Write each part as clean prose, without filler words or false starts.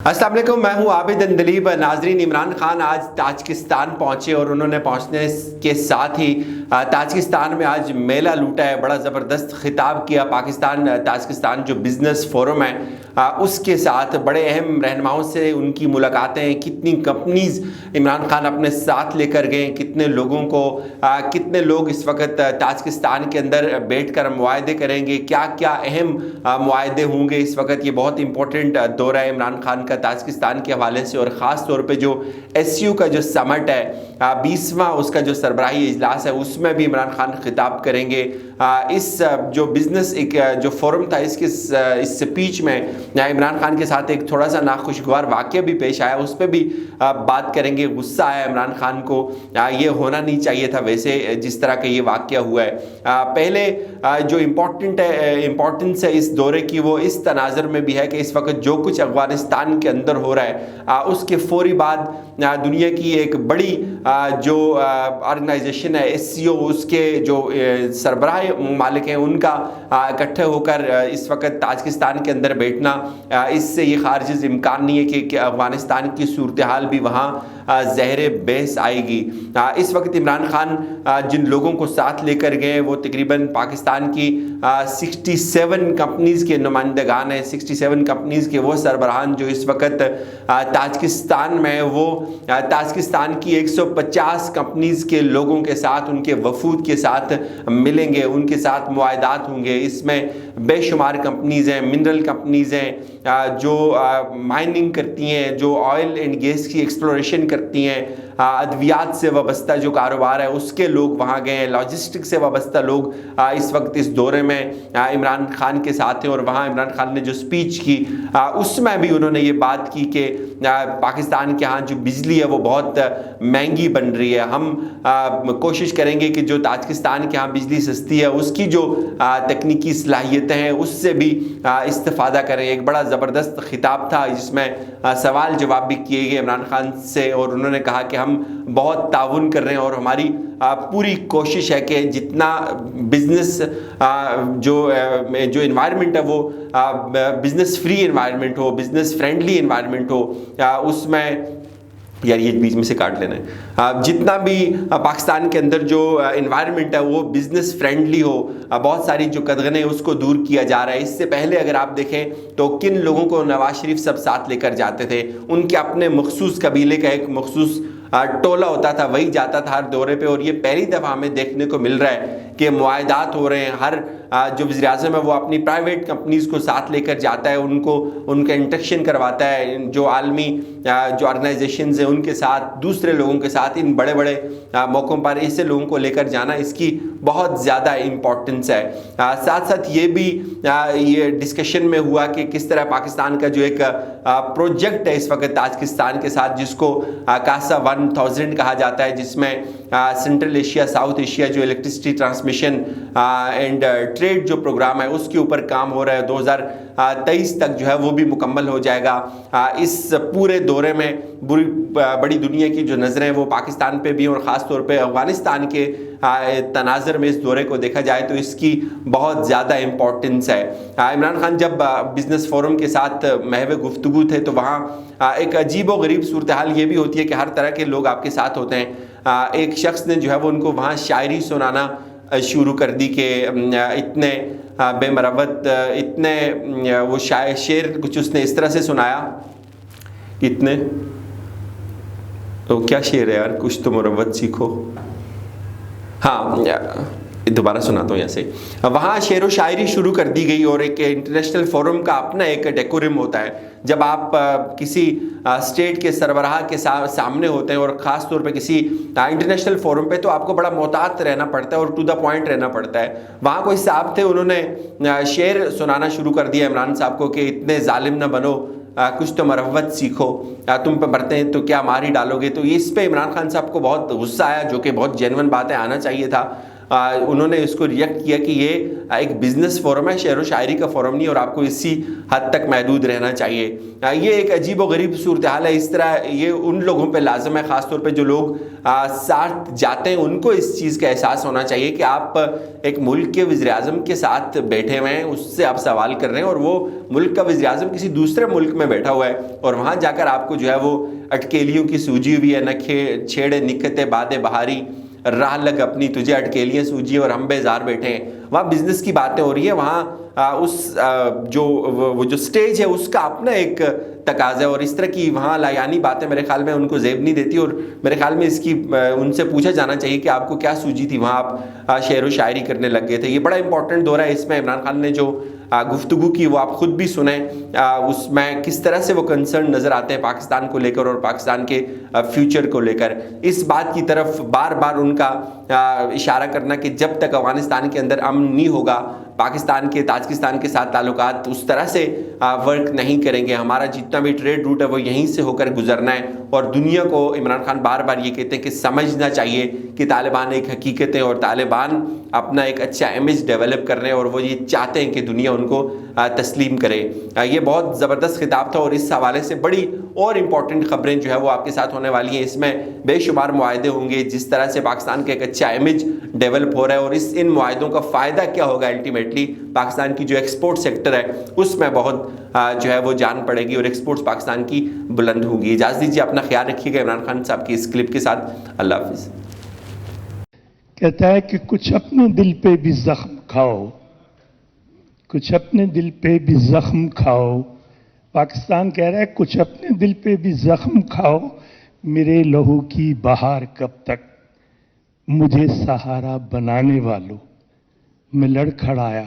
अस्सलाम वालेकुम, मैं हूं आबिद अंदलीब। नाजरीन, इमरान खान आज ताजिकिस्तान पहुंचे और उन्होंने पहुंचने के साथ ही ताजिकिस्तान में आज मेला लूटा है। बड़ा ज़बरदस्त खिताब किया पाकिस्तान ताजिकिस्तान जो बिज़नेस फोरम है उसके साथ। बड़े अहम रहनुमाओं से उनकी मुलाकातें, कितनी कंपनीज़ इमरान खान अपने साथ लेकर गए, कितने लोगों को कितने लोग इस वक्त ताजिकिस्तान के अंदर बैठ कर मुआहदे करेंगे, क्या क्या अहम मुआहदे होंगे इस वक्त। ये बहुत इंपॉर्टेंट दौरा है इमरान खान का ताजिकिस्तान के हवाले से। और ख़ास तौर पे जो SCO का जो समट है 20वां उसका जो सरबराही इजलास है उसमें भी इमरान खान खिताब करेंगे। इस जो बिज़नेस एक जो फोरम था इस स्पीच में इमरान खान के साथ एक थोड़ा सा नाखुशगवार वाक़या भी पेश आया, उस पर भी बात करेंगे। गुस्सा आया इमरान खान को, ये होना नहीं चाहिए था वैसे जिस तरह का ये वाक़या हुआ है। पहले जो इम्पोर्टेंस है इस दौरे की वो इस तनाज़र में भी है कि इस वक्त जो कुछ अफ़गानिस्तान के अंदर हो रहा है उसके फौरी बाद दुनिया की एक बड़ी जो ऑर्गेनाइजेशन है SCO, उसके जो सरबराह मालिक हैं उनका इकट्ठे होकर इस वक्त ताजिकिस्तान के अंदर बैठना, इससे ये खारिज इम्कान नहीं है कि अफ़गानिस्तान की सूरत हाल भी वहाँ ज़हर बहस आएगी। इस वक्त इमरान खान जिन लोगों को साथ लेकर गए वो तकरीबन पाकिस्तान की 67 कंपनीज़ के नुमाइंदगान हैं। 67 कंपनीज़ के वो सरबराहान जो इस वक्त ताजिकिस्तान में, वो ताजिकिस्तान की 150 कंपनीज़ के लोगों के साथ, उनके वफूद के साथ मिलेंगे, उनके साथ मुआहदात होंगे। इसमें बेशुमार कंपनीज़ हैं, मिनरल कंपनीज़ हैं जो माइनिंग करती हैं, जो ऑयल एंड गैस की एक्सप्लोरेशन करती हैं, अद्वियात से वाबस्ता जो कारोबार है उसके लोग वहाँ गए हैं, लॉजिस्टिक से वाबस्ता लोग इस वक्त इस दौरे में इमरान खान के साथ हैं। और वहाँ इमरान खान ने जो स्पीच की उसमें भी उन्होंने ये बात की कि पाकिस्तान के यहाँ जो बिजली है वो बहुत महंगी बन रही है। हम कोशिश करेंगे कि जो ताजिकिस्तान के यहाँ बिजली सस्ती है उसकी जो तकनीकी सलाहियतें हैं उससे भी इस्तेफादा करें। एक बड़ा ज़बरदस्त खिताब था जिसमें सवाल जवाब भी किए गए इमरान खान से, और उन्होंने कहा कि हम बहुत ताउन कर रहे हैं और हमारी पूरी कोशिश है कि जितना बिज़नेस जो इन्वायरमेंट है वो बिज़नेस फ्री इन्वायरमेंट हो, बिज़नेस फ्रेंडली इन्वायरमेंट हो, उसमें यार ये बीच में से काट लेना है। जितना भी पाकिस्तान के अंदर जो इन्वायरमेंट है वो बिज़नेस फ्रेंडली हो, बहुत सारी जो कदगने उसको दूर किया जा रहा है। इससे पहले अगर आप देखें तो किन लोगों को नवाज शरीफ सब साथ लेकर जाते थे, उनके अपने मखसूस कबीले का एक मखसूस टोला होता था, वही जाता था हर दौरे पे। और ये पहली दफ़ा हमें देखने को मिल रहा है कि मुआहदात हो रहे हैं। हर जो वज़ीर-ए-आज़म है वो अपनी प्राइवेट कंपनीज़ को साथ लेकर जाता है, उनका इंटरेक्शन करवाता है, जो आलमी जो ऑर्गेनाइजेशंस हैं उनके साथ, दूसरे लोगों के साथ, इन बड़े बड़े मौक़ों पर ऐसे लोगों को लेकर जाना इसकी बहुत ज़्यादा इम्पोर्टेंस है। साथ साथ ये भी ये डिस्कशन में हुआ कि किस तरह पाकिस्तान का जो एक प्रोजेक्ट है इस वक्त ताजिकिस्तान के साथ, जिसको कासा 1000 कहा जाता है, जिसमें सेंट्रल एशिया साउथ एशिया जो इलेक्ट्रिसिटी ट्रांसमिशन एंड ट्रेड जो प्रोग्राम है उसके ऊपर काम हो रहा है। 2023 तक जो है वो भी मुकम्मल हो जाएगा। इस पूरे दौरे में बड़ी दुनिया की जो नज़रें हैं वो पाकिस्तान पे भी हैं, और ख़ास तौर पे अफ़गानिस्तान के तनाज़र में इस दौरे को देखा जाए तो इसकी बहुत ज़्यादा इम्पोर्टेंस है। इमरान खान जब बिज़नेस फोरम के साथ महव गुफ्तगू थे तो वहाँ एक अजीब व गरीब सूरत हाल ये भी होती है कि हर तरह के लोग आपके साथ होते हैं। एक शख्स ने जो है वो उनको वहाँ शायरी सुनाना शुरू कर दी कि इतने बेमरवत, इतने वो शेर कुछ उसने इस तरह से सुनाया, इतने तो क्या शेर है यार, कुछ तो मुरवत सीखो। हाँ, दोबारा सुनाता हूँ यहाँ से। वहाँ शेर व शायरी शुरू कर दी गई। और एक इंटरनेशनल फोरम का अपना एक डेकोरम होता है। जब आप किसी स्टेट के सरबराह के सामने होते हैं और ख़ास तौर पे किसी इंटरनेशनल फोरम पे, तो आपको बड़ा मोहतात रहना पड़ता है और टू द पॉइंट रहना पड़ता है। वहाँ कोई साहब थे, उन्होंने शेर सुनाना शुरू कर दिया इमरान साहब को कि इतने जालिम न बनो, कुछ तो मरवत सीखो, तुम पे मरते हैं तो क्या मार ही डालोगे। तो इस पे इमरान खान साहब को बहुत गुस्सा आया, जो कि बहुत जेन्युइन बात है, आना चाहिए था। انہوں نے اس کو ریئیکٹ کیا کہ یہ ایک بزنس فورم ہے، شعر و شاعری کا فورم نہیں، اور آپ کو اسی حد تک محدود رہنا چاہیے۔ یہ ایک عجیب و غریب صورتحال ہے، اس طرح یہ ان لوگوں پہ لازم ہے، خاص طور پہ جو لوگ ساتھ جاتے ہیں ان کو اس چیز کا احساس ہونا چاہیے کہ آپ ایک ملک کے وزیر اعظم کے ساتھ بیٹھے ہوئے ہیں، اس سے آپ سوال کر رہے ہیں، اور وہ ملک کا وزیر اعظم کسی دوسرے ملک میں بیٹھا ہوا ہے، اور وہاں جا کر آپ کو جو ہے وہ اٹکیلیوں کی سوجی ہوئی ہے، نہ چھیڑے نکتے باد بہاری، راہ لگ اپنی تجھے اٹکیلیاں سوجی اور ہم بیزار بیٹھے ہیں۔ وہاں بزنس کی باتیں ہو رہی ہیں، وہاں جو سٹیج ہے اس کا اپنا ایک تقاضا ہے، اور اس طرح کی وہاں لایانی باتیں میرے خیال میں ان کو زیب نہیں دیتی، اور میرے خیال میں اس کی ان سے پوچھا جانا چاہیے کہ آپ کو کیا سوجی تھی، وہاں آپ شعر و شاعری کرنے لگ گئے تھے۔ یہ بڑا امپورٹنٹ دورہ ہے، اس میں عمران خان نے جو گفتگو کی وہ آپ خود بھی سنیں، اس میں کس طرح سے وہ کنسرن نظر آتے ہیں پاکستان کو لے کر اور پاکستان کے فیوچر کو لے کر۔ اس بات کی طرف بار بار ان کا اشارہ کرنا کہ جب تک افغانستان کے اندر امن نہیں ہوگا، پاکستان کے تاجکستان کے ساتھ تعلقات اس طرح سے ورک نہیں کریں گے، ہمارا جتنا بھی ٹریڈ روٹ ہے وہ یہیں سے ہو کر گزرنا ہے، اور دنیا کو عمران خان بار بار یہ کہتے ہیں کہ سمجھنا چاہیے کہ طالبان ایک حقیقت ہے، اور طالبان اپنا ایک اچھا امیج ڈیولپ کر رہے ہیں، اور وہ یہ چاہتے ہیں کہ دنیا ان کو تسلیم کرے۔ یہ بہت زبردست خطاب تھا، اور اس حوالے سے بڑی اور امپورٹنٹ خبریں جو ہے وہ آپ کے ساتھ ہونے والی ہیں۔ اس میں بے شمار معاہدے ہوں گے، جس طرح سے پاکستان کا ایک اچھا امیج ڈیولپ ہو رہا ہے، اور ان معاہدوں کا فائدہ کیا ہوگا الٹیمیٹلی پاکستان کی جو ایکسپورٹ سیکٹر ہے اس میں بہت جو ہے وہ جان پڑے گی، اور ایکسپورٹس پاکستان کی بلند ہوگی۔ اجازت دیجیے، اپنا خیال رکھیے گا عمران خان صاحب کی اس کلپ کے ساتھ۔ اللہ حافظ۔ کہتا ہے کہ کچھ اپنے دل پہ بھی زخم کھاؤ، کچھ اپنے دل پہ بھی زخم کھاؤ۔ پاکستان کہہ رہا ہے کچھ اپنے دل پہ بھی زخم کھاؤ، میرے لہو کی بہار کب تک، مجھے سہارا بنانے والوں، میں لڑ کھڑایا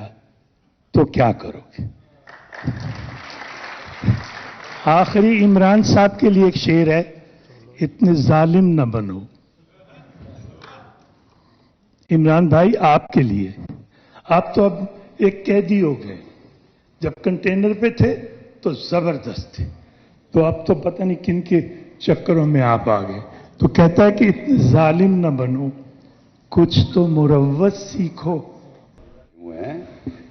تو کیا کرو گے۔ آخری عمران صاحب کے لیے ایک شعر ہے، اتنے ظالم نہ بنو۔ عمران بھائی آپ کے لیے، آپ تو اب ایک قیدی ہو گئے، جب کنٹینر پہ تھے تو زبردست تھے، تو اب تو پتہ نہیں کن کے چکروں میں آپ آ گئے۔ تو کہتا ہے کہ اتنے ظالم نہ بنو، کچھ تو مروت سیکھو۔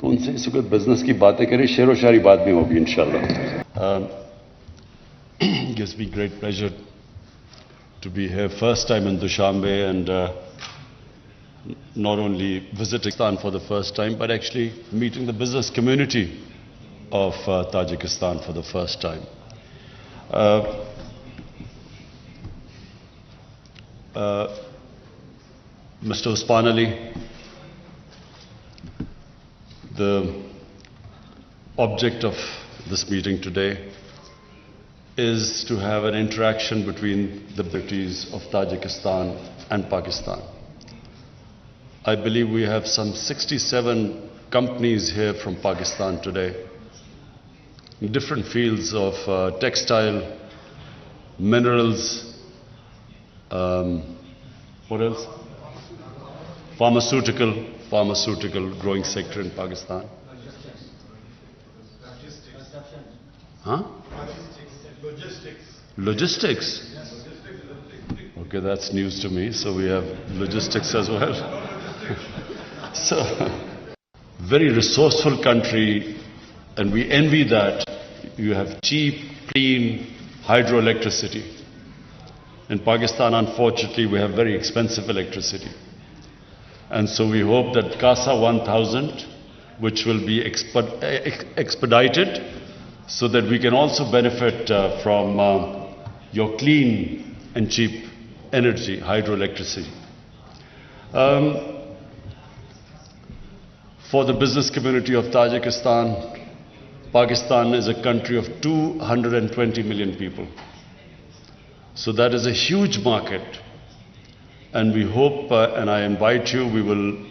تو ان سے اس وقت بزنس کی باتیں کریں، شعر و شاعری بات بھی ہوگی انشاءاللہ۔ Gives me great pleasure to be here first time in Dushanbe, and not only visiting Pakistan for the first time, but actually meeting the business community of Tajikistan for the first time. Mr. Usman Ali, the object of this meeting today is to have an interaction between the parties of Tajikistan and Pakistan. I believe we have some 67 companies here from Pakistan today in different fields of textile, minerals, what else? Pharmaceutical growing sector in Pakistan. Huh? Logistics. Okay, that's news to me. So we have logistics as well. So, very resourceful country, and we envy that. You have cheap, clean hydroelectricity. In Pakistan, unfortunately, we have very expensive electricity. And so we hope that CASA 1000, which will be expedited, so that we can also benefit from your clean and cheap energy, hydroelectricity. For the business community of Tajikistan, Pakistan is a country of 220 million people. So that is a huge market. And we hope, and I invite you,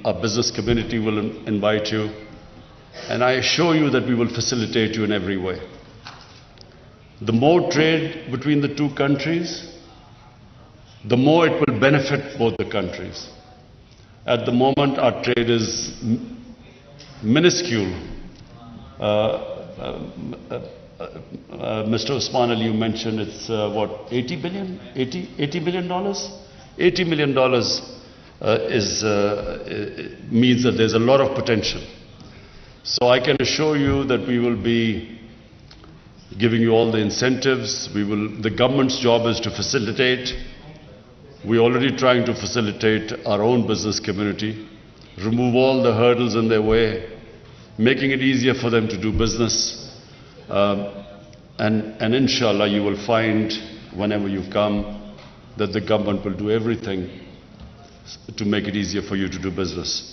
our business community will invite you, and I assure you that we will facilitate you in every way. The more trade between the two countries, the more it will benefit both the countries. At the moment, our trade is minuscule. Mr. Usman Ali, you mentioned it's what, $80 billion? $80 million? $80 million means that there's a lot of potential. So I can assure you that we will be giving you all the incentives. The government's job is to facilitate. We're already trying to facilitate our own business community, remove all the hurdles in their way, making it easier for them to do business. And inshallah, you will find whenever you come that the government will do everything to make it easier for you to do business.